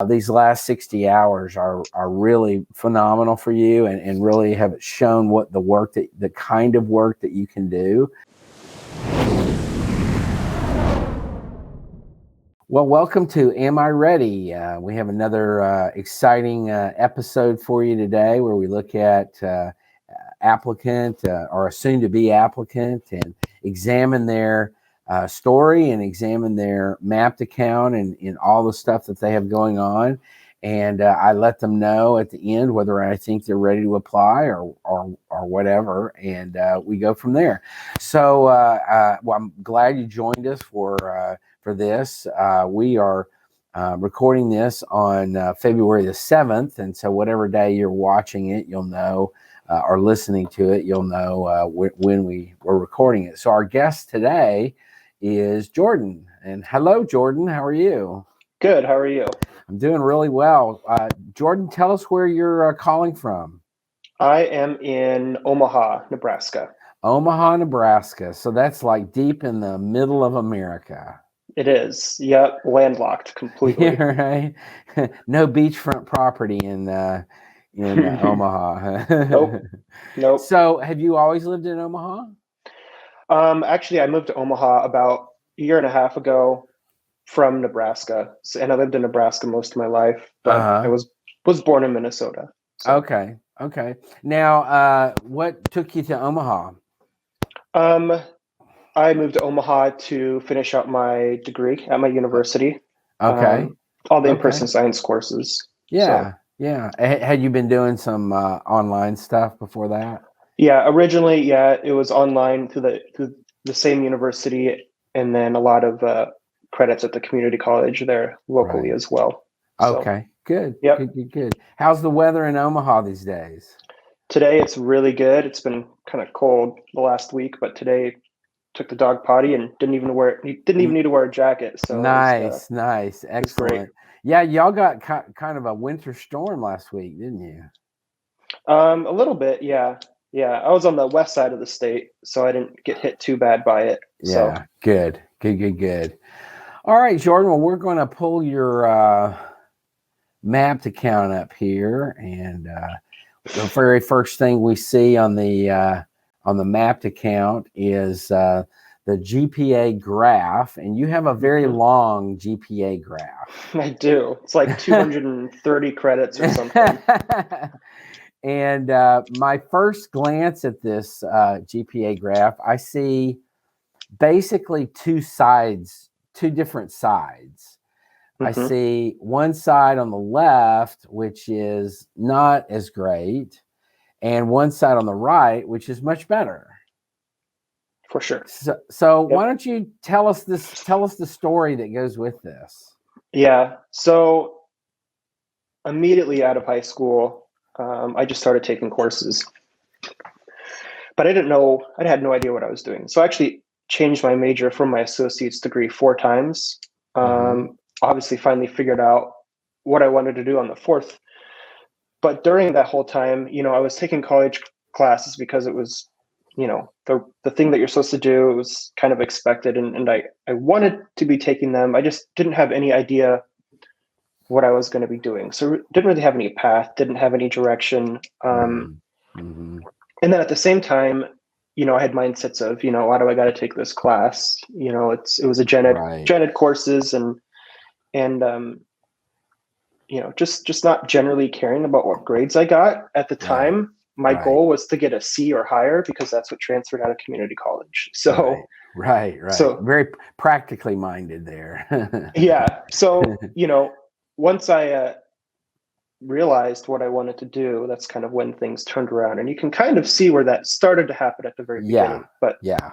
these last 60 hours are really phenomenal for you and really have shown what the kind of work that you can do. Well, welcome to Am I Ready? We have another exciting episode for you today where we look at applicant or a soon-to-be applicant and examine their story and examine their mapped account and all the stuff that they have going on. And I let them know at the end whether I think they're ready to apply or whatever, and we go from there. So well, I'm glad you joined us for this. We are recording this on February the 7th, and so whatever day you're watching it, you'll know, or listening to it, you'll know when we were recording it. So our guest today is Jordan. And hello, Jordan. How are you? Good. How are you? I'm doing really well. Jordan, tell us where you're calling from. I am in Omaha, Nebraska. Omaha, Nebraska. So that's like deep in the middle of America. It is. Yep. Landlocked completely. Yeah, right. No beachfront property in Omaha. Nope. So have you always lived in Omaha? Actually, I moved to Omaha about a year and a half ago from Nebraska. And I lived in Nebraska most of my life, but I was born in Minnesota. So. Okay. Now, what took you to Omaha? I moved to Omaha to finish out my degree at my university. Okay. All the in-person science courses. Yeah. Had you been doing some online stuff before that? Yeah, originally, it was online through the same university, and then a lot of credits at the community college there locally as well. Okay, good. Yep. Good. How's the weather in Omaha these days? Today it's really good. It's been kind of cold the last week, but today took the dog potty and didn't even need to wear a jacket. So nice, excellent. Yeah, y'all got kind of a winter storm last week, didn't you? A little bit, yeah. I was on the west side of the state, so I didn't get hit too bad by it. Yeah, good. All right, Jordan. Well, we're going to pull your mapped account up here, and the very first thing we see on the mapped account is the GPA graph, and you have a very long GPA graph. I do. It's like 230 credits or something. And my first glance at this GPA graph, I see basically two different sides. I see one side on the left, which is not as great, and one side on the right, which is much better. For sure. So why don't you tell us the story that goes with this? Yeah. So immediately out of high school, I just started taking courses, but I had no idea what I was doing. So I actually changed my major from my associate's degree 4 times. Obviously finally figured out what I wanted to do on the 4th. But during that whole time, I was taking college classes because it was, the thing that you're supposed to do. It was kind of expected. And I wanted to be taking them. I just didn't have any idea what I was going to be doing. So didn't really have any path, didn't have any direction. And then at the same time, I had mindsets of, why do I got to take this class? It was a gen ed courses and just not generally caring about what grades I got at the time. My goal was to get a C or higher because that's what transferred out of community college. So right. So very practically minded there. Yeah. So, once I realized what I wanted to do, that's kind of when things turned around, and you can kind of see where that started to happen at the very beginning. But yeah,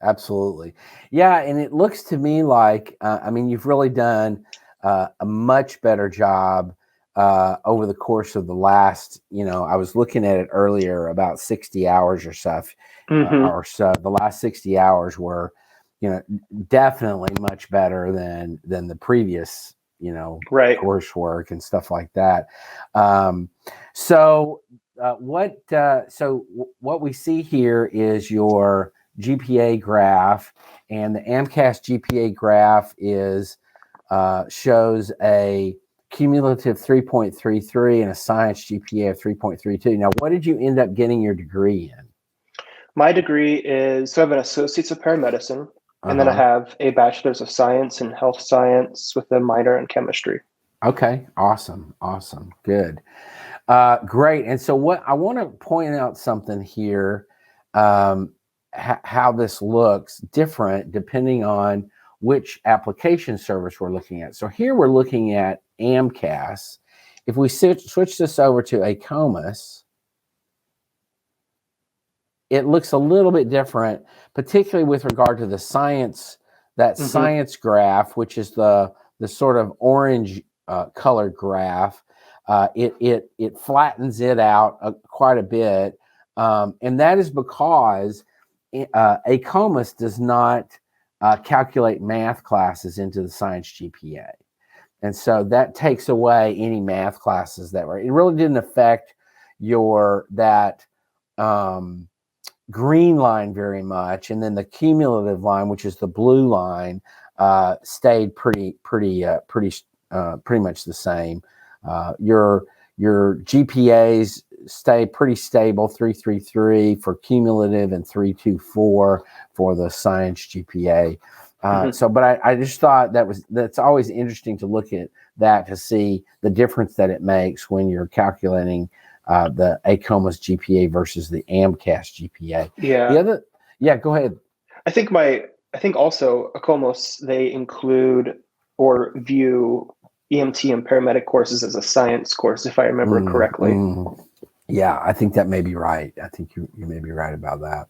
absolutely. Yeah. And it looks to me like, you've really done a much better job over the course of the last, I was looking at it earlier, about 60 hours or so, the last 60 hours were, definitely much better than the previous, coursework and stuff like that. So what we see here is your GPA graph, and the AMCAS GPA graph is shows a cumulative 3.33 and a science GPA of 3.32. Now, what did you end up getting your degree in? My degree is, so I have an associate's of paramedicine, and then I have a bachelor's of science in health science with a minor in chemistry. Okay, awesome, good, great. And so, what I want to point out something here, how this looks different depending on which application service we're looking at. So here we're looking at AMCAS. If we switch this over to ACOMAS, it looks a little bit different, particularly with regard to the science, that science graph, which is the sort of orange colored graph. It flattens it out quite a bit, and that is because ACOMAS does not calculate math classes into the science GPA. And so that takes away any math classes that were, it really didn't affect that green line very much. And then the cumulative line, which is the blue line, stayed pretty much the same. Your GPAs stay pretty stable, 333 for cumulative and 324 for the science GPA. So, but I just thought that's always interesting to look at that, to see the difference that it makes when you're calculating the ACOMAS GPA versus the AMCAS GPA. Yeah. Go ahead. I think also ACOMAS, they include or view EMT and paramedic courses as a science course, if I remember correctly. Yeah, I think that may be right. I think you may be right about that.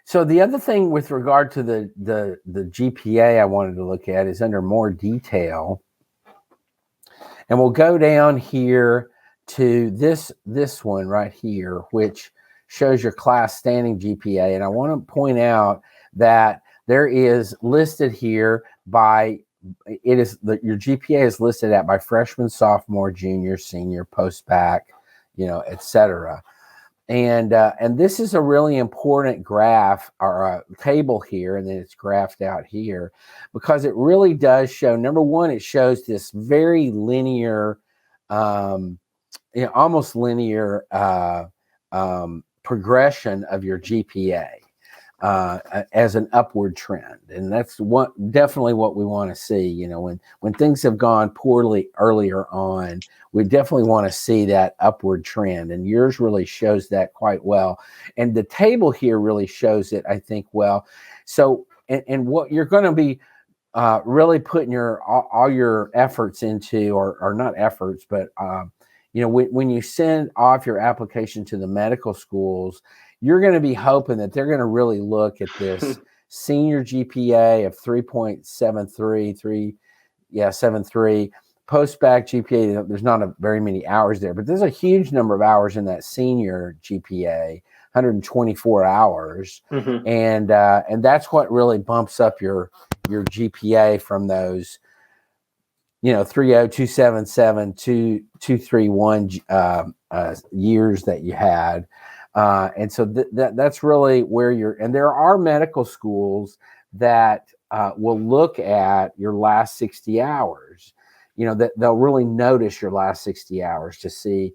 So the other thing with regard to the GPA I wanted to look at is under more detail. And we'll go down here to this one right here, which shows your class standing GPA. And I want to point out that there is listed here your GPA is listed by freshman, sophomore, junior, senior, post-bac, et cetera. And this is a really important graph or a table here, and then it's graphed out here, because it really does show, number one, it shows this very linear, almost linear progression of your GPA as an upward trend. And that's definitely what we want to see. When things have gone poorly earlier on, we definitely want to see that upward trend. And yours really shows that quite well. And the table here really shows it, I think, well. So, and what you're going to be really putting all your efforts into, or not efforts, but when you send off your application to the medical schools, you're going to be hoping that they're going to really look at this senior GPA of 3.73, post-bac GPA. There's not very many hours there, but there's a huge number of hours in that senior GPA, 124 hours. And that's what really bumps up your GPA from those, 3.0, 2.77, 2.31 years that you had. And so that's really where and there are medical schools that will look at your last 60 hours, that they'll really notice your last 60 hours to see,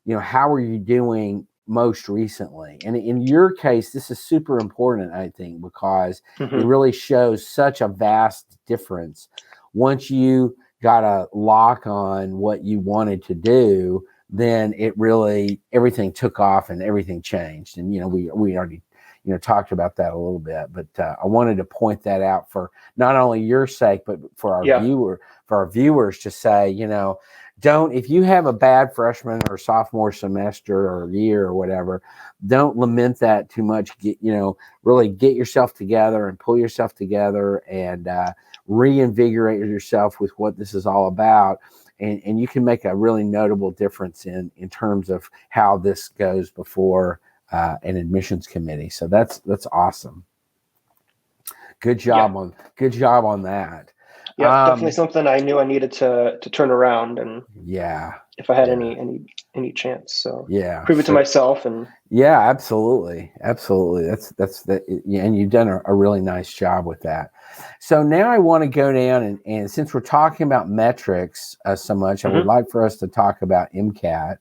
how are you doing most recently. And in your case, this is super important, I think, because it really shows such a vast difference. Once you got a lock on what you wanted to do, then it really, everything took off and everything changed. And, we already, talked about that a little bit, but I wanted to point that out for not only your sake, but for our viewers to say, if you have a bad freshman or sophomore semester or year or whatever, don't lament that too much. Really get yourself together and pull yourself together and reinvigorate yourself with what this is all about. And you can make a really notable difference in terms of how this goes before an admissions committee. So that's awesome. Good job on that. Yeah, definitely something I knew I needed to turn around, and Yeah. if I had any chance, so Yeah. prove it to myself. And yeah, absolutely. Absolutely. That's yeah, and you've done a really nice job with that. So now I want to go down and since we're talking about metrics so much, I would like for us to talk about MCAT.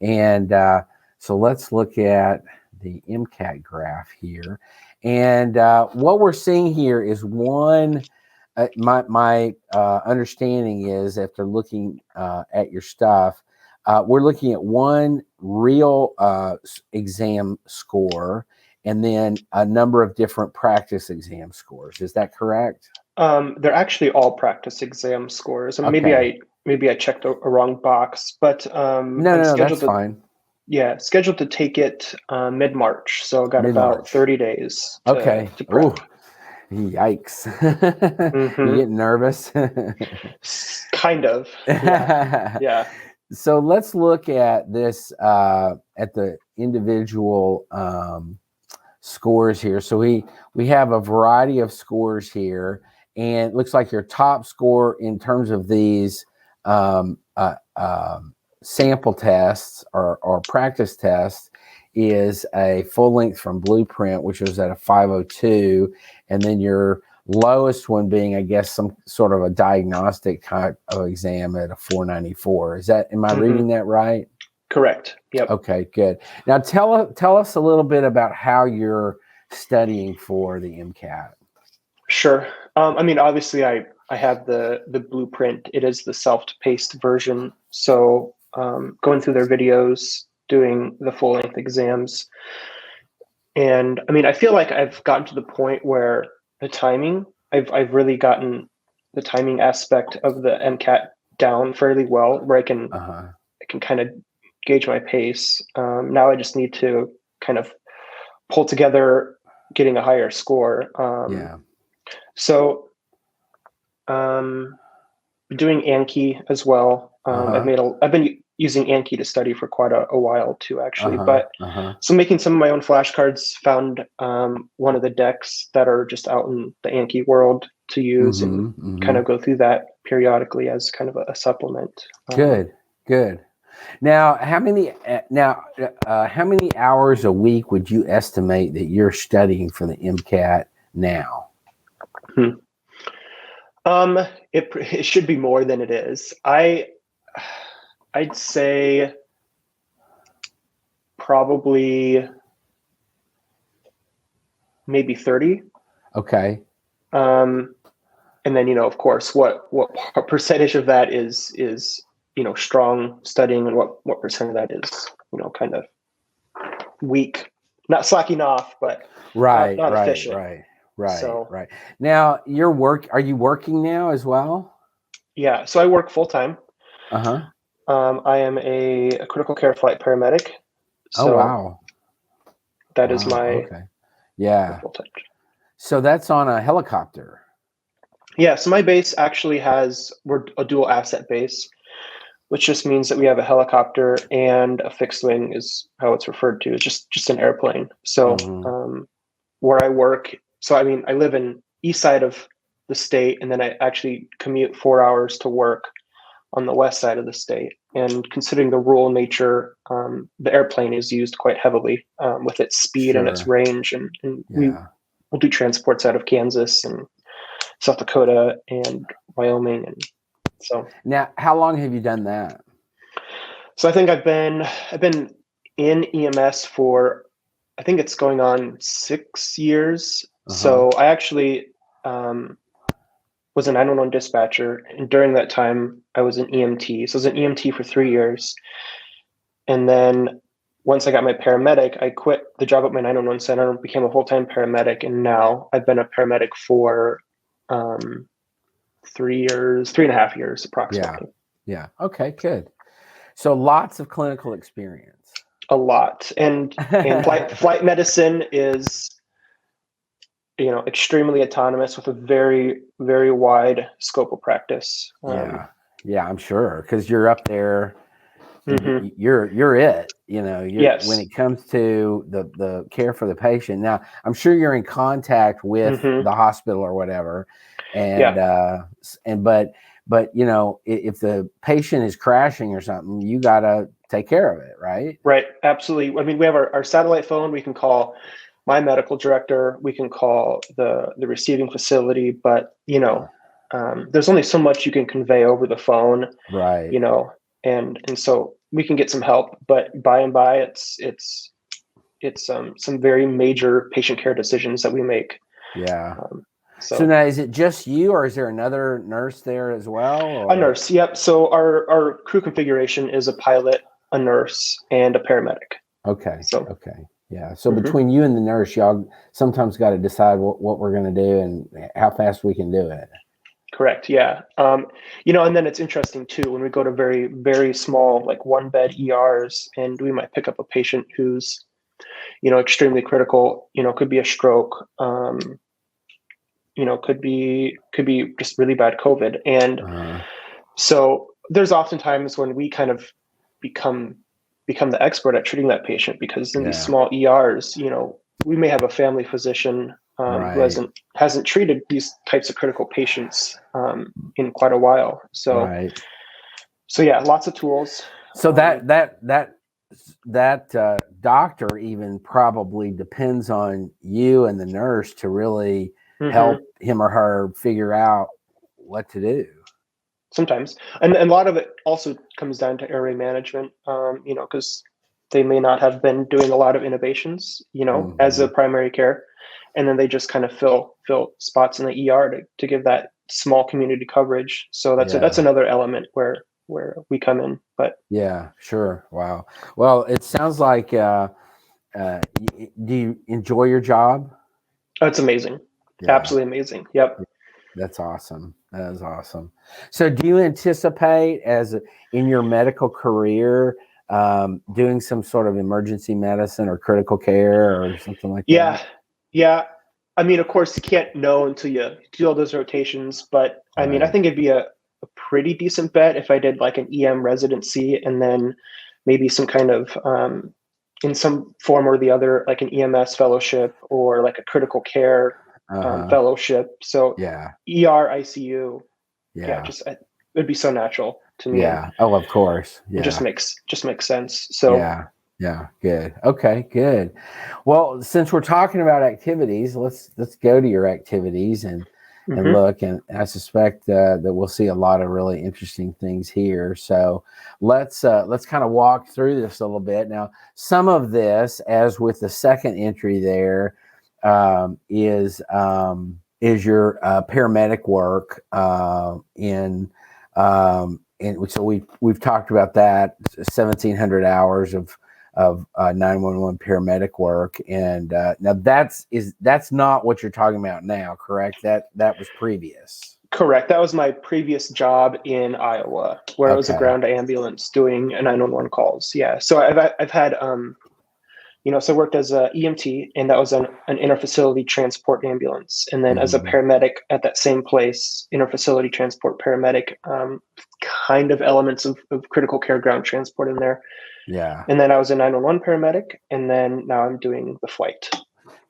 And so let's look at the MCAT graph here. And what we're seeing here is one, my understanding is after looking at your stuff, we're looking at one real exam score and then a number of different practice exam scores. Is that correct? They're actually all practice exam scores, and Okay. maybe I checked a wrong box, but No, I'm no, that's scheduled to fine. scheduled to take it mid-March, so got about Mid-March. 30 days Okay. to prep. Ooh, yikes. You Mm-hmm. getting nervous? Kind of, yeah. So let's look at this at the individual scores here. So we have a variety of scores here, and it looks like your top score in terms of these sample tests or practice tests is a full length from Blueprint, which was at a 502, and then your lowest one being, I guess, some sort of a diagnostic type of exam at a 494. Am I reading that right? Correct. Yep. Okay, good. Now tell us a little bit about how you're studying for the MCAT. Sure. I mean, obviously, I have the Blueprint. It is the self-paced version. So going through their videos, doing the full-length exams. And I mean, I feel like I've gotten to the point where the timing, I've really gotten the timing aspect of the MCAT down fairly well, where I can kind of gauge my pace. Now I just need to kind of pull together getting a higher score. So doing Anki as well. I've been using Anki to study for quite a while too, actually. So making some of my own flashcards, found one of the decks that are just out in the Anki world to use, and kind of go through that periodically as kind of a supplement. Good. Now, how many hours a week would you estimate that you're studying for the MCAT now? It should be more than it is. I'd say probably maybe 30. Okay. And then, of course, what percentage of that is strong studying, and what percent of that is kind of weak, not slacking off, but not efficient. Right. Now, are you working now as well? Yeah, so I work full time. I am a critical care flight paramedic. So wow. That is my full-time. So that's on a helicopter. Yeah, so my base actually we're a dual asset base, which just means that we have a helicopter and a fixed wing is how it's referred to. It's just an airplane. So where I work, so I mean, I live in east side of the state, and then I actually commute 4 hours to work on the west side of the state. And considering the rural nature, the airplane is used quite heavily with its speed and its range. And we'll do transports out of Kansas and South Dakota and Wyoming. And so now, how long have you done that? So I think I've been in EMS for, I think it's going on 6 years. So I actually was a 911 dispatcher, and during that time I was an EMT. So I was an EMT for 3 years, and then once I got my paramedic, I quit the job at my 911 center, became a full-time paramedic, and now I've been a paramedic for 3.5 years approximately. Yeah. Okay, good. So lots of clinical experience. A lot. And flight medicine is, extremely autonomous with a very, very wide scope of practice. Yeah, I'm sure, because you're up there. You're it. Yes. When it comes to the care for the patient. Now, I'm sure you're in contact with the hospital or whatever. And Yeah. but you know, if the patient is crashing or something, you got to take care of it, right? Right. Absolutely. I mean, we have our satellite phone. We can call my medical director. We can call the receiving facility. But, you know, there's only so much you can convey over the phone, Right. you know, and so we can get some help. But by and by, it's some very major patient care decisions that we make. Yeah. So So now, is it just you, or is there another nurse there as well? Or? a nurse. Yep. So our crew configuration is a pilot, a nurse, and a paramedic. Okay. So Okay. Yeah. So between you and the nurse, y'all sometimes got to decide what we're going to do and how fast we can do it. correct. Yeah. You know, and then it's interesting too when we go to very, very small, like 1-bed ERs, and we might pick up a patient who's, you know, extremely critical. You know, could be a stroke. You know, could be just really bad COVID, and so there's oftentimes when we kind of become the expert at treating that patient, because in these small ERs, you know, we may have a family physician who hasn't treated these types of critical patients in quite a while. So so yeah, lots of tools. So that doctor even probably depends on you and the nurse to really help him or her figure out what to do. Sometimes, and a lot of it also comes down to airway management. You know, because they may not have been doing a lot of innovations, you know, as a primary care, and then they just kind of fill spots in the ER to give that small community coverage. So that's another element where we come in. But yeah, sure. Wow. Well, it sounds like do you enjoy your job? it's amazing. Yeah. Absolutely amazing. Yep. That's awesome. That is awesome. So do you anticipate in your medical career doing some sort of emergency medicine or critical care or something like that? Yeah. I mean, of course, you can't know until you do all those rotations, but I mean, I think it'd be a pretty decent bet if I did like an EM residency and then maybe some kind of in some form or the other, like an EMS fellowship or like a critical care fellowship. So ER, ICU, just it'd be so natural to me. Yeah. Oh, of course. Yeah. It just makes sense. So yeah. Good. Okay. Good. Well, since we're talking about activities, let's go to your activities and look. And I suspect that we'll see a lot of really interesting things here. So let's kind of walk through this a little bit. Now, some of this, as with the second entry there, is your paramedic work and so we've talked about that 1,700 hours of 911 paramedic work, and now that's not what you're talking about now, correct? That was previous. Correct. That was my previous job in Iowa, where I was a ground ambulance doing 911 calls. Yeah. So I've had you know, so I worked as a EMT, and that was an interfacility transport ambulance. And then as a paramedic at that same place, interfacility transport paramedic, kind of elements of critical care ground transport in there. Yeah. And then I was a 911 paramedic, and then now I'm doing the flight.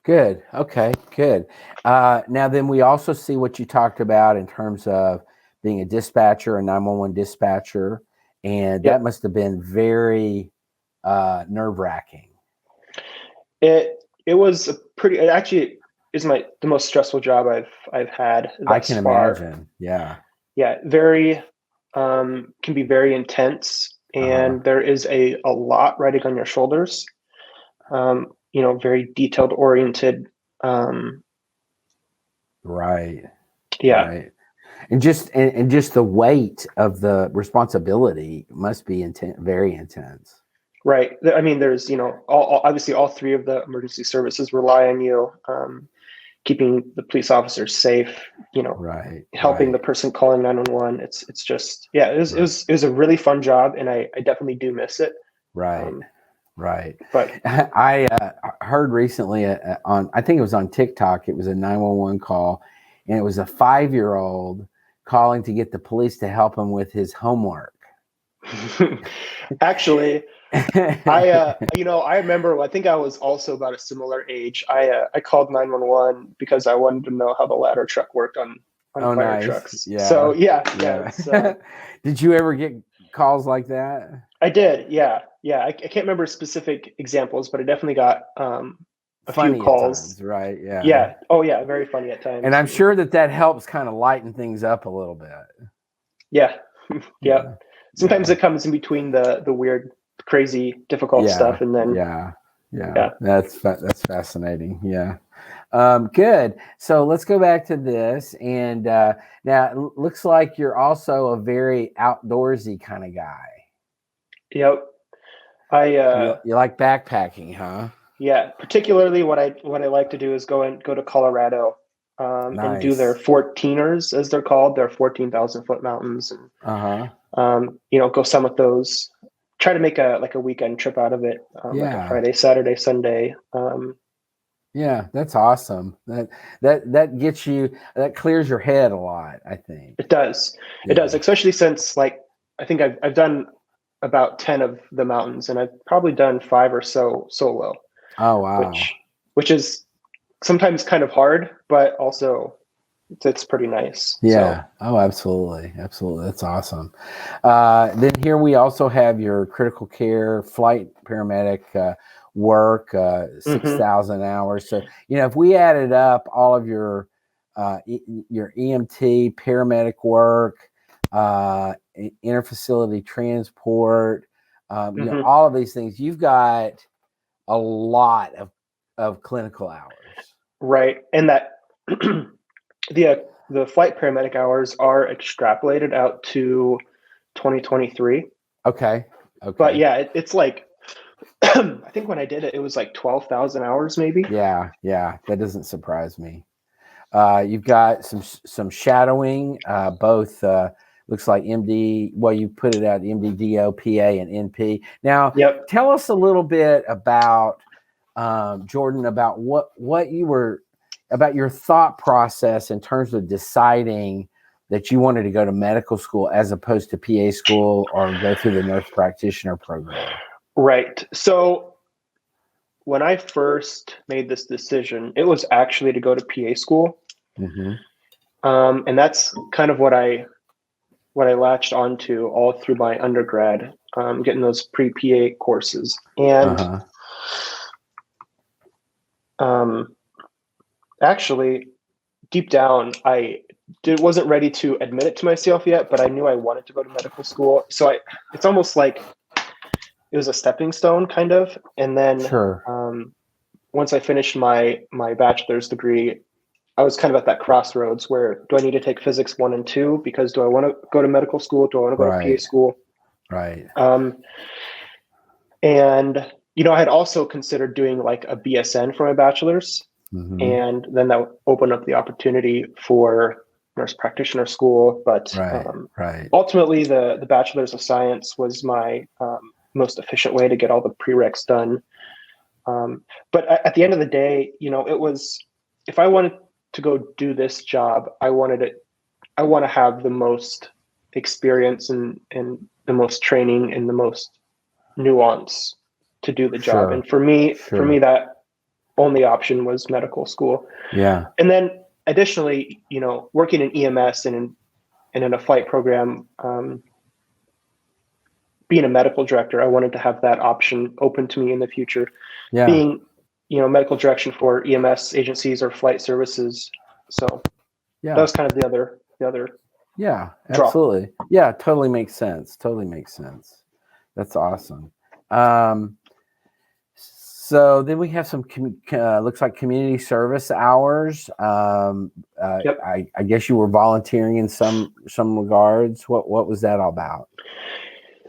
Good. Okay, good. Now then we also see what you talked about in terms of being a dispatcher, a 911 dispatcher, and that must have been very nerve-wracking. It was it actually is the most stressful job I've had I can imagine. Yeah. Yeah, very can be very intense, and there is a lot riding on your shoulders. You know, very detailed oriented. Right. Yeah. Right. And just the weight of the responsibility must be very intense. Right. I mean, there's, you know, obviously all three of the emergency services rely on you, keeping the police officers safe, you know, helping the person calling 911. It's just, it was a really fun job, and I definitely do miss it. Right. Right. But I heard recently I think it was on TikTok, it was a 911 call, and it was a 5-year-old calling to get the police to help him with his homework. Actually, I remember, I think I was also about a similar age. I called 911 because I wanted to know how the ladder truck worked on on Oh, fire nice. trucks. Yeah. So yeah. Did you ever get calls like that? I did. Yeah. I can't remember specific examples, but I definitely got a few Funny at calls. times, right? Yeah. Yeah. Oh yeah. Very funny at times. And I'm sure that helps kind of lighten things up a little bit. Yeah. Yeah. Sometimes Yeah. it comes in between the weird, crazy, difficult stuff, and then yeah. That's fascinating. Yeah. Good. So let's go back to this. And now it looks like you're also a very outdoorsy kind of guy. Yep. You like backpacking, huh? Yeah. Particularly what I like to do is go to Colorado and do their Nice. 14ers, as they're called. They're 14,000-foot mountains, and go summit those. Try to make a weekend trip out of it, like a Friday, Saturday, Sunday. Yeah, that's awesome. That gets you, that clears your head a lot, I think. It does. It does, especially since, like, I think I've done about 10 of the mountains, and I've probably done 5 or so solo. Oh, wow. Which is sometimes kind of hard, but also it's pretty nice. Yeah. So. Oh, absolutely. Absolutely. That's awesome. Then here we also have your critical care flight paramedic work, 6,000 hours. So, if we added up all of your EMT paramedic work, interfacility transport, all of these things, you've got a lot of clinical hours. Right. And that the flight paramedic hours are extrapolated out to 2023. Okay. But yeah, it's like, I think when I did it, it was like 12,000 hours maybe. Yeah. That doesn't surprise me. You've got some shadowing, both looks like MD, well, you put it out, MD, DO, PA, and NP. Now, Tell us a little bit about, Jordan, about about your thought process in terms of deciding that you wanted to go to medical school as opposed to PA school or go through the nurse practitioner program. Right. So when I first made this decision, it was actually to go to PA school. Mm-hmm. And that's kind of what I latched onto all through my undergrad, getting those pre-PA courses. And actually, deep down, I wasn't ready to admit it to myself yet, but I knew I wanted to go to medical school. So it's almost like it was a stepping stone, kind of. And then once I finished my bachelor's degree, I was kind of at that crossroads where, do I need to take physics 1 and 2? Because do I want to go to medical school? Do I want to go to PA school? Right. And, I had also considered doing like a BSN for my bachelor's. Mm-hmm. And then that would open up the opportunity for nurse practitioner school. But ultimately, the bachelor's of science was my most efficient way to get all the prereqs done. But at the end of the day, it was, if I wanted to go do this job, I want to have the most experience and the most training and the most nuance to do the job. And for me, that only option was medical school. Yeah. And then additionally, working in EMS and in a flight program, being a medical director, I wanted to have that option open to me in the future. Yeah. Being, medical direction for EMS agencies or flight services. So that was kind of the other. Yeah, absolutely. Draw. Yeah, totally makes sense. That's awesome. So then we have some looks like community service hours. I guess you were volunteering in some regards. What was that all about?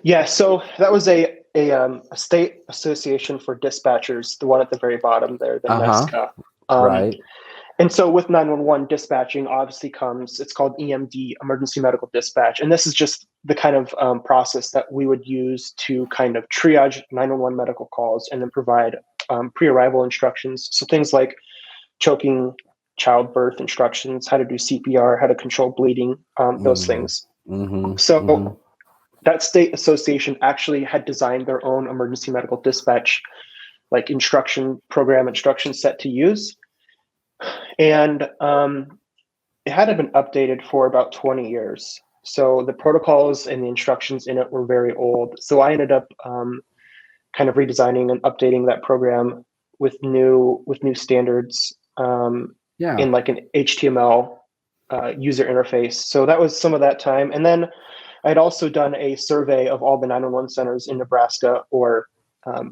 Yeah, so that was a state association for dispatchers, the one at the very bottom there, the NESCA. Right. And so with 911 dispatching obviously comes, it's called EMD, Emergency Medical Dispatch. And this is just the kind of process that we would use to kind of triage 911 medical calls and then provide pre-arrival instructions. So things like choking, childbirth instructions, how to do CPR, how to control bleeding, those things. Mm-hmm. So that state association actually had designed their own emergency medical dispatch, like instruction set to use. And it hadn't been updated for about 20 years. So the protocols and the instructions in it were very old. So I ended up kind of redesigning and updating that program with new standards in like an HTML user interface. So that was some of that time. And then I'd also done a survey of all the 911 centers in Nebraska, or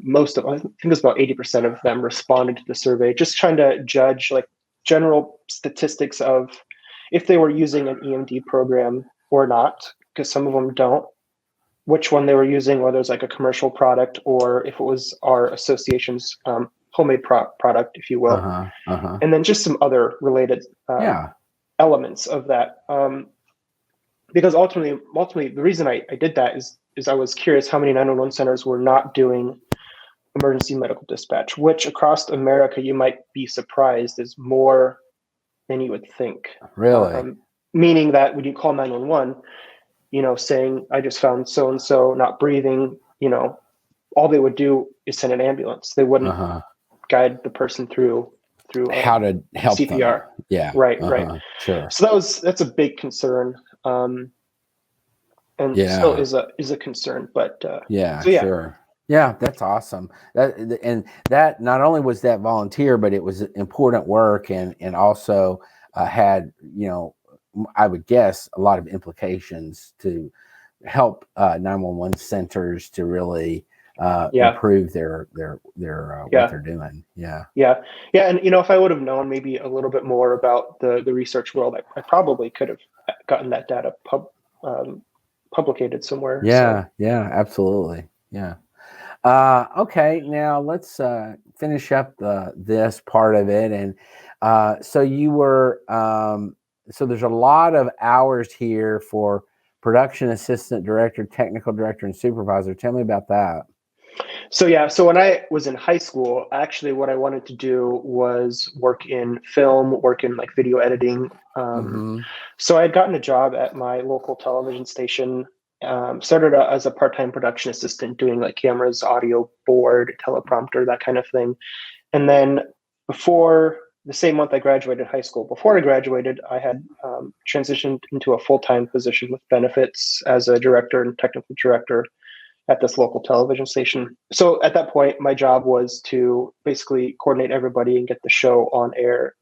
most of, I think it was about 80% of them responded to the survey, just trying to judge like general statistics of if they were using an EMD program or not, because some of them don't, which one they were using, whether it's like a commercial product or if it was our association's homemade product, if you will. And then just some other related elements of that. Because ultimately, the reason I did that is I was curious how many 911 centers were not doing emergency medical dispatch, which across America, you might be surprised is more than you would think. Really? Meaning that when you call 911, saying, I just found so-and-so not breathing, all they would do is send an ambulance. They wouldn't guide the person through how to help CPR. them. Yeah. Right. Sure. So that's a big concern. And still is a concern, but sure. Yeah, that's awesome. That not only was that volunteer, but it was important work and also had, I would guess a lot of implications to help 911 centers to really improve their what they're doing. Yeah. And if I would have known maybe a little bit more about the research world, I probably could have gotten that data publicated somewhere. Yeah, absolutely. Yeah. Okay, now let's finish up this part of it. And so you were, so there's a lot of hours here for production assistant, director, technical director, and supervisor. Tell me about that. So when I was in high school, actually what I wanted to do was work in film, work in like video editing. So I had gotten a job at my local television station, started out as a part-time production assistant doing like cameras, audio, board, teleprompter, that kind of thing. And then before the same month I graduated high school, before I graduated, I had transitioned into a full-time position with benefits as a director and technical director at this local television station. So at that point, my job was to basically coordinate everybody and get the show on air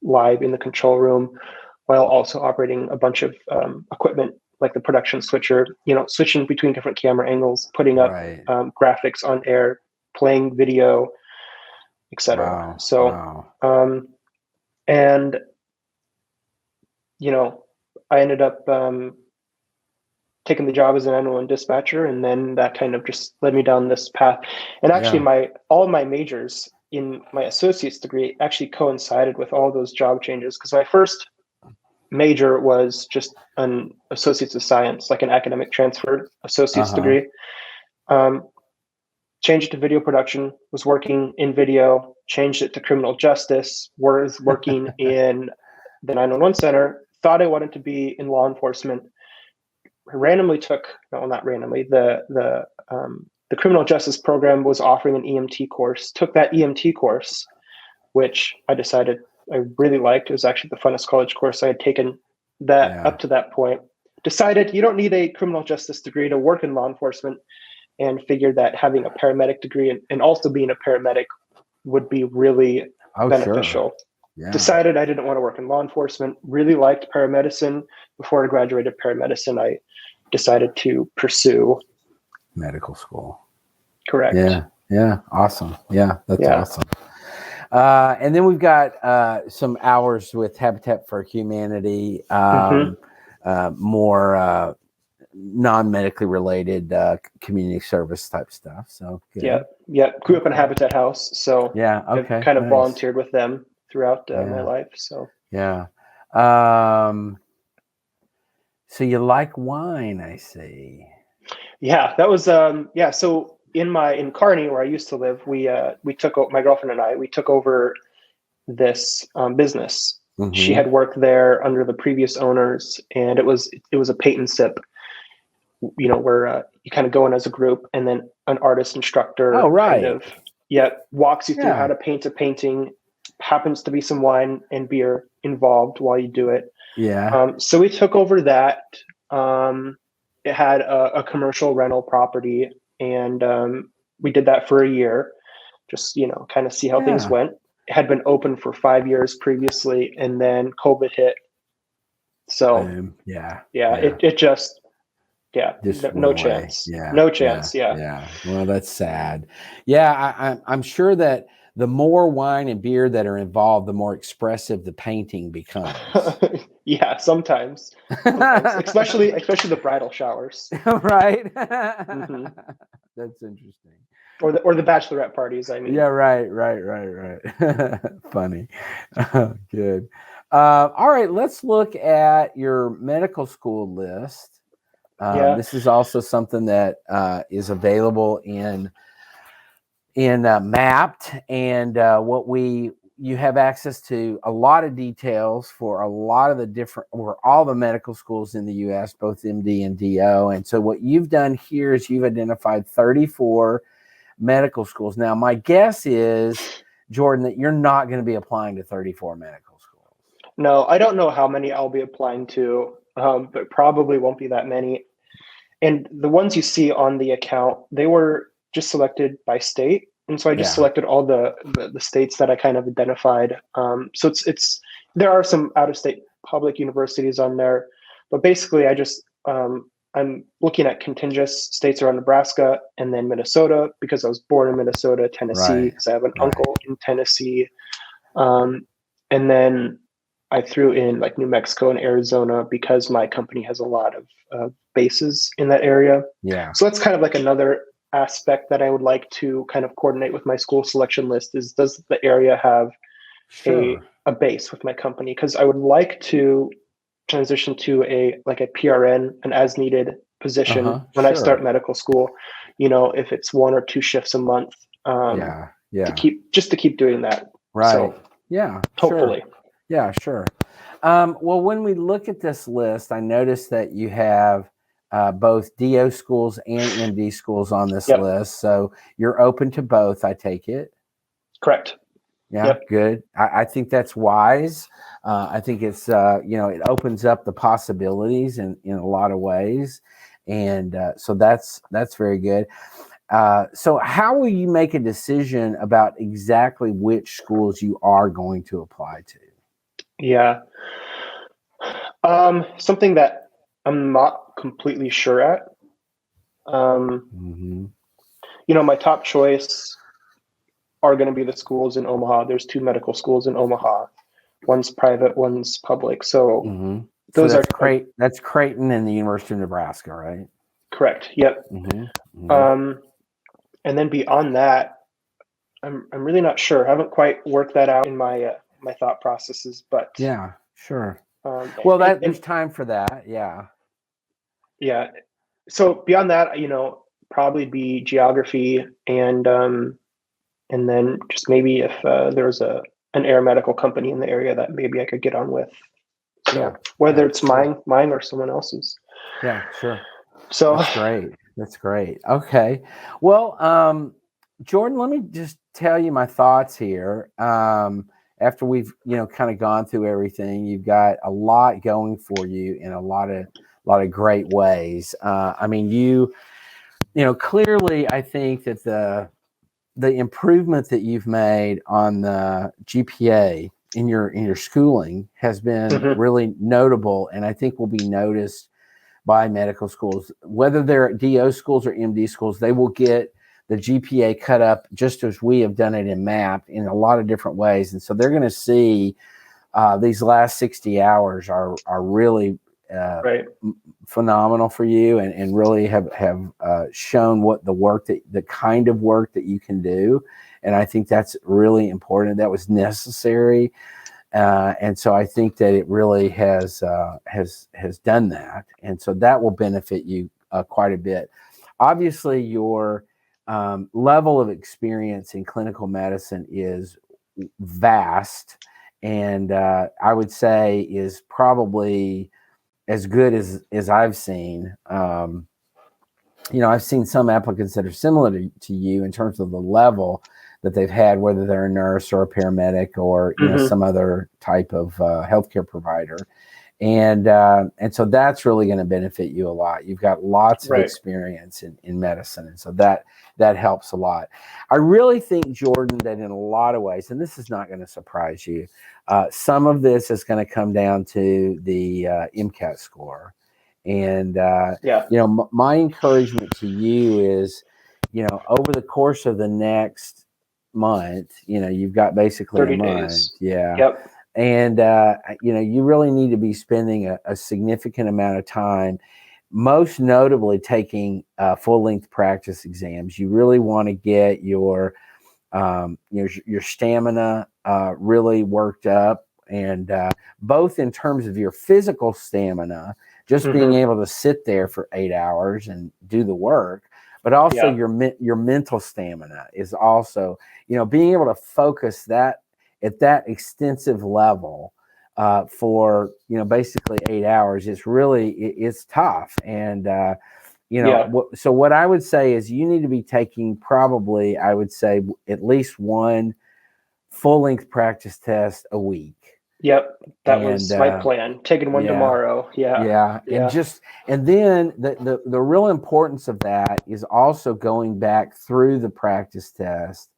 live in the control room, while also operating a bunch of equipment like the production switcher, switching between different camera angles, putting up graphics on air, playing video, etc. Wow. So, and, I ended up taking the job as an 911 dispatcher, and then that kind of just led me down this path. And actually all my majors in my associate's degree actually coincided with all those job changes, because my first major was just an associate's of science, like an academic transfer associate's degree. Changed it to video production, was working in video, changed it to criminal justice, was working in the 911 center, thought I wanted to be in law enforcement. Not randomly, the criminal justice program was offering an EMT course, took that EMT course, which I decided I really liked. It was actually the funnest college course I had taken up to that point. Decided you don't need a criminal justice degree to work in law enforcement, and figured that having a paramedic degree and also being a paramedic would be really beneficial. Sure. Yeah. Decided I didn't want to work in law enforcement, really liked paramedicine. Before I graduated paramedicine, I decided to pursue medical school. Correct. Yeah. Awesome. Yeah, that's awesome. And then we've got some hours with Habitat for Humanity, more non-medically related community service type stuff. So good. Yeah. Grew up in a Habitat house, so I've kind of volunteered with them throughout my life. So So you like wine, I see. Yeah, that was So in Kearney, where I used to live, we took my girlfriend and I took over this business. She had worked there under the previous owners, and it was a paint and sip. Where you kind of go in as a group, and then an artist instructor kind of walks you through how to paint a painting. Happens to be some wine and beer involved while you do it. Yeah. So we took over that. It had a commercial rental property, and we did that for a year, just, kind of see how things Yeah. went. It had been open for 5 years previously, and then COVID hit. So Yeah. it just, Just went no away. chance. Yeah. No Yeah. chance. Yeah. Yeah. Well, that's sad. Yeah. I'm sure that the more wine and beer that are involved, the more expressive the painting becomes. Yeah, sometimes, especially the bridal showers. Right. Hmm. That's interesting. Or the bachelorette parties, I mean. Yeah, right. Funny. Good. All right, let's look at your medical school list. Yeah. This is also something that is available in Mapped, and you have access to a lot of details for a lot of the different, or all the medical schools in the U.S., both MD and DO. And so what you've done here is you've identified 34 medical schools. Now, my guess is, Jordan, that you're not going to be applying to 34 medical schools. No, I don't know how many I'll be applying to, but probably won't be that many. And the ones you see on the account, they were just selected by state. And so I just selected all the states that I kind of identified. So there are some out-of-state public universities on there, but basically I'm looking at contiguous states around Nebraska and then Minnesota, because I was born in Minnesota, Tennessee, because I have an uncle in Tennessee. And then I threw in like New Mexico and Arizona because my company has a lot of bases in that area. Yeah. So that's kind of like another aspect that I would like to kind of coordinate with my school selection list is, does the area have a base with my company? Because I would like to transition to a PRN, an as needed position when I start medical school, if it's 1 or 2 shifts a month, to keep doing that. Right. So, hopefully. Sure. Yeah, sure. Well, when we look at this list, I noticed that you have both DO schools and MD schools on this list. So you're open to both, I take it. Correct. Yeah, good. I think that's wise. I think it's, it opens up the possibilities in a lot of ways. And so that's very good. So how will you make a decision about exactly which schools you are going to apply to? Yeah. Something that I'm not completely sure at. My top choice are going to be the schools in Omaha. There's 2 medical schools in Omaha. One's private, one's public. So those are that's Creighton and the University of Nebraska, right? Correct. Yep. And then beyond that, I'm really not sure. I haven't quite worked that out in my my thought processes, but yeah, sure. Well, there's time for that. Yeah. Yeah. So beyond that, probably be geography, and then just maybe if there's an air medical company in the area that maybe I could get on with. So whether it's mine or someone else's. Yeah, sure. So That's great. Okay. Well, Jordan, let me just tell you my thoughts here. After we've, kind of gone through everything, you've got a lot going for you in a lot of great ways. I mean, clearly I think that the improvement that you've made on the GPA in your schooling has been really notable, and I think will be noticed by medical schools, whether they're DO schools or MD schools. They will get the GPA cut up just as we have done it in MAP in a lot of different ways. And so they're going to see these last 60 hours are really phenomenal for you, and really have shown what the kind of work that you can do. And I think that's really important. That was necessary. And so I think that it really has done that. And so that will benefit you quite a bit. Obviously, your level of experience in clinical medicine is vast, and I would say is probably as good as I've seen. I've seen some applicants that are similar to you in terms of the level that they've had, whether they're a nurse or a paramedic or some other type of healthcare provider. And so that's really going to benefit you a lot. You've got lots of experience in medicine. And so that helps a lot. I really think, Jordan, that in a lot of ways, and this is not going to surprise you, some of this is going to come down to the MCAT score. And, my encouragement to you is, over the course of the next month, you've got basically 30 a month. days. Yeah. Yep. And, you really need to be spending a significant amount of time, most notably taking full-length practice exams. You really want to get your stamina really worked up, and both in terms of your physical stamina, just being able to sit there for 8 hours and do the work, but also your mental stamina is also, being able to focus that at that extensive level for, basically 8 hours. It's tough. And, so what I would say is you need to be taking probably, I would say, at least one full-length practice test a week. Yep. That was my plan. Taking one tomorrow. Yeah. And then the real importance of that is also going back through the practice test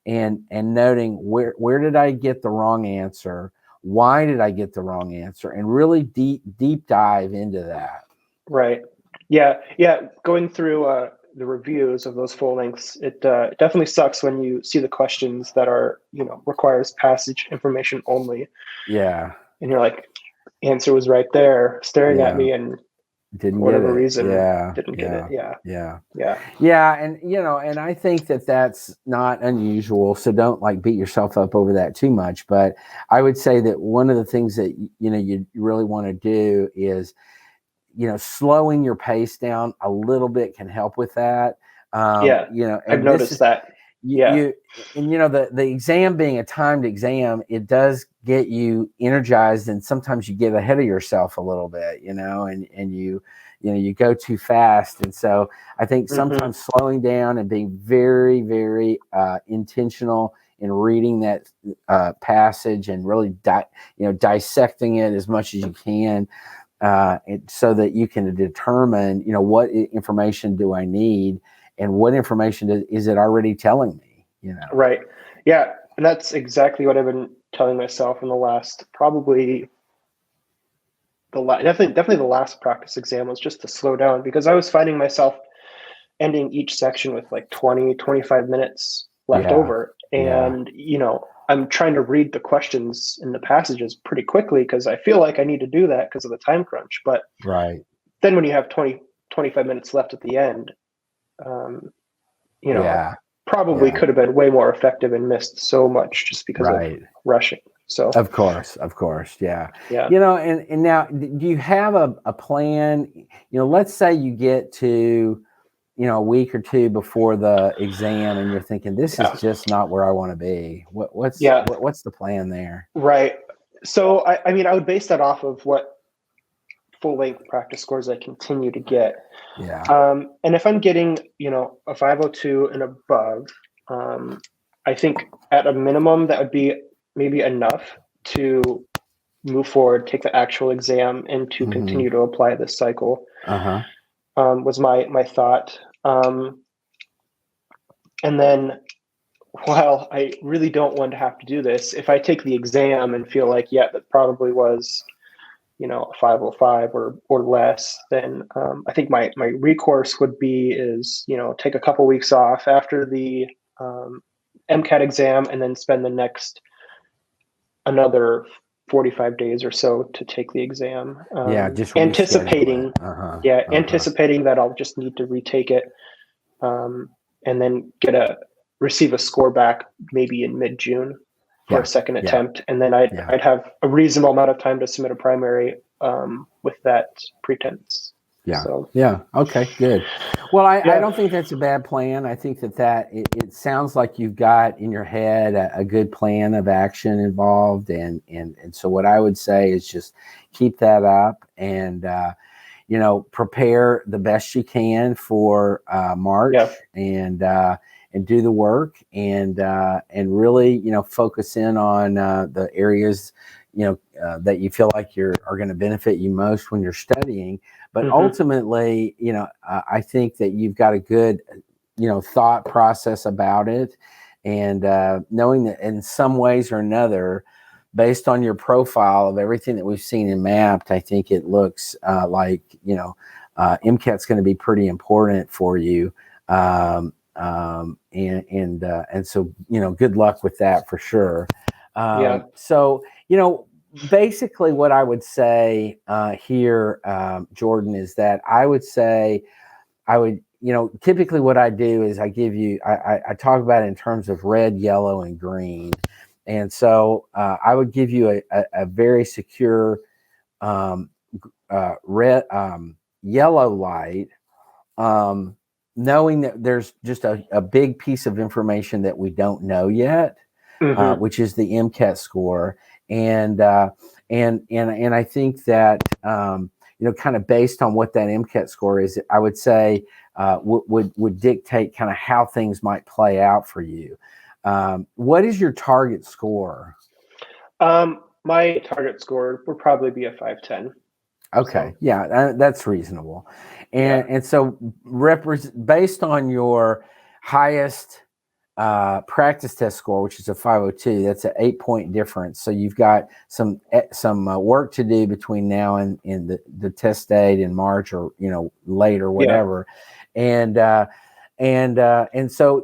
and noting where did I get the wrong answer? Why did I get the wrong answer? And really deep dive into that. Right. Yeah. Going through the reviews of those full lengths, it definitely sucks when you see the questions that are, requires passage information only. Yeah. And you're like, answer was right there staring at me, and didn't for whatever get it. reason, Yeah. didn't get it. Yeah. And, and I think that that's not unusual. So don't beat yourself up over that too much. But I would say that one of the things that, you really want to do is, slowing your pace down a little bit can help with that. I've noticed that. The exam being a timed exam, it does get you energized, and sometimes you get ahead of yourself a little bit, and you go too fast. And so I think sometimes slowing down and being very, very intentional in reading that passage and really dissecting it as much as you can, so that you can determine, what information do I need and what information is it already telling me, Right. Yeah. And that's exactly what I've been telling myself in the last, probably definitely the last practice exam, was just to slow down, because I was finding myself ending each section with 20, 25 minutes left over. And, I'm trying to read the questions in the passages pretty quickly because I feel like I need to do that because of the time crunch. But then when you have 20, 25 minutes left at the end, probably could have been way more effective and missed so much just because of rushing. So of course. Yeah. And now, do you have a plan? Let's say you get to, a week or two before the exam and you're thinking, this is just not where I want to be. What's the plan there? Right. So, I mean, I would base that off of what full-length practice scores I continue to get. And if I'm getting, a 502 and above, I think at a minimum that would be maybe enough to move forward, take the actual exam, and to continue to apply this cycle. Was my thought. And then, while I really don't want to have to do this, if I take the exam and feel like, that probably was, a 505 or less, then I think my recourse would be take a couple weeks off after the MCAT exam, and then spend the next another 45 days or so to take the exam. Just anticipating anticipating that I'll just need to retake it, and then receive a score back maybe in mid-June for a second attempt, and then I'd have a reasonable amount of time to submit a primary with that pretense. Okay, good. Well, I don't think that's a bad plan. I think that it sounds like you've got in your head a good plan of action involved, and so what I would say is just keep that up, and prepare the best you can for March, and do the work, and really, focus in on the areas, that you feel like are going to benefit you most when you're studying. But ultimately, I think that you've got a good, thought process about it, and knowing that in some ways or another, based on your profile of everything that we've seen in MAPT, I think it looks like, MCAT's going to be pretty important for you. And so, good luck with that for sure. So, basically what I would say here, Jordan, is that I would typically what I do is I talk about it in terms of red, yellow, and green. And so I would give you a very secure red, yellow light, knowing that there's just a big piece of information that we don't know yet, which is the MCAT score. And I think that, kind of based on what that MCAT score is, I would say would dictate kind of how things might play out for you. What is your target score? My target score would probably be a 510. Okay. So. Yeah, that's reasonable. And so based on your highest practice test score, which is a 502, that's an 8-point difference. So you've got some work to do between now and the test date in March, or, later, whatever. And so,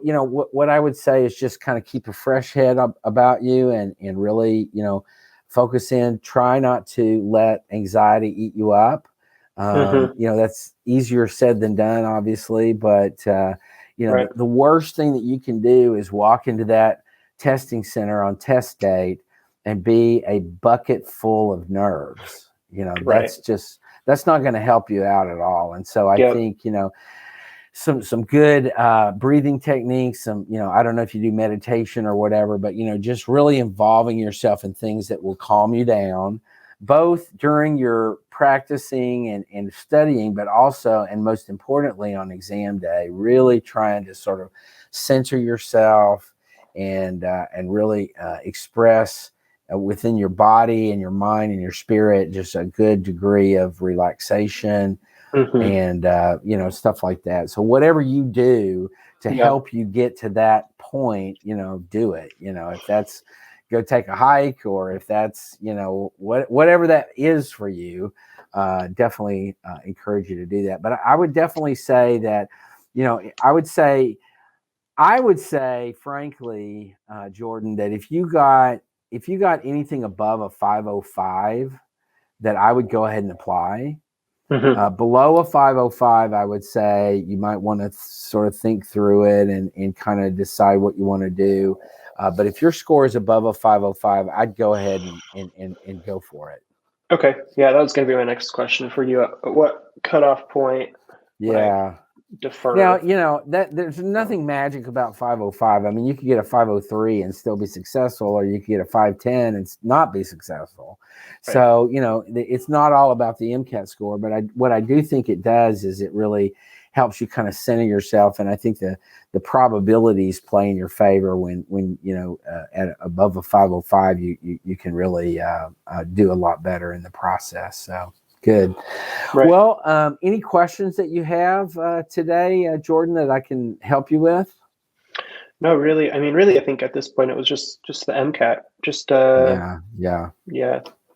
what I would say is just kind of keep a fresh head about you, and really, focus in, try not to let anxiety eat you up. That's easier said than done, obviously, but, the worst thing that you can do is walk into that testing center on test date and be a bucket full of nerves. That's not going to help you out at all. And so I think, some good breathing techniques, I don't know if you do meditation or whatever, but, just really involving yourself in things that will calm you down, both during your practicing and studying, but also, and most importantly, on exam day, really trying to sort of center yourself and really express within your body and your mind and your spirit just a good degree of relaxation, and stuff like that. So whatever you do to help you get to that point, do it. If that's go take a hike, or if that's whatever that is for you, definitely encourage you to do that. But I would definitely say that, I would say frankly, Jordan, that if you got anything above a 505, that I would go ahead and apply. Below a 505, I would say you might want to sort of think through it and kind of decide what you want to do. But if your score is above a 505, I'd go ahead and go for it. Okay. Yeah, that was going to be my next question for you. What cutoff point? Defer. Now, that there's nothing magic about 505. I mean, you could get a 503 and still be successful, or you could get a 510 and not be successful. Right. So, it's not all about the MCAT score, but what I do think it does is it really helps you kind of center yourself. And I think the probabilities play in your favor when at above a 505, you can really do a lot better in the process. So. Good. Right. Well, any questions that you have today, Jordan, that I can help you with? No, really. I mean, really, I think at this point it was just the MCAT.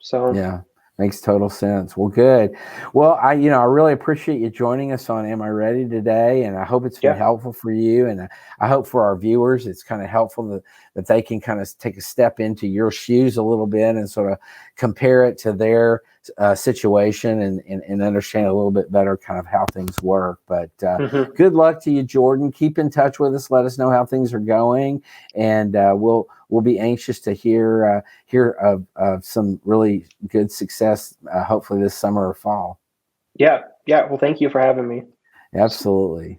So makes total sense. Well, good. Well, I really appreciate you joining us on Am I Ready today, and I hope it's been helpful for you, and I hope for our viewers it's kind of helpful that they can kind of take a step into your shoes a little bit and sort of compare it to their situation and understand a little bit better kind of how things work. But good luck to you, Jordan. Keep in touch with us. Let us know how things are going, and we'll be anxious to hear of some really good success, hopefully this summer or fall. Yeah. Well, thank you for having me. Absolutely.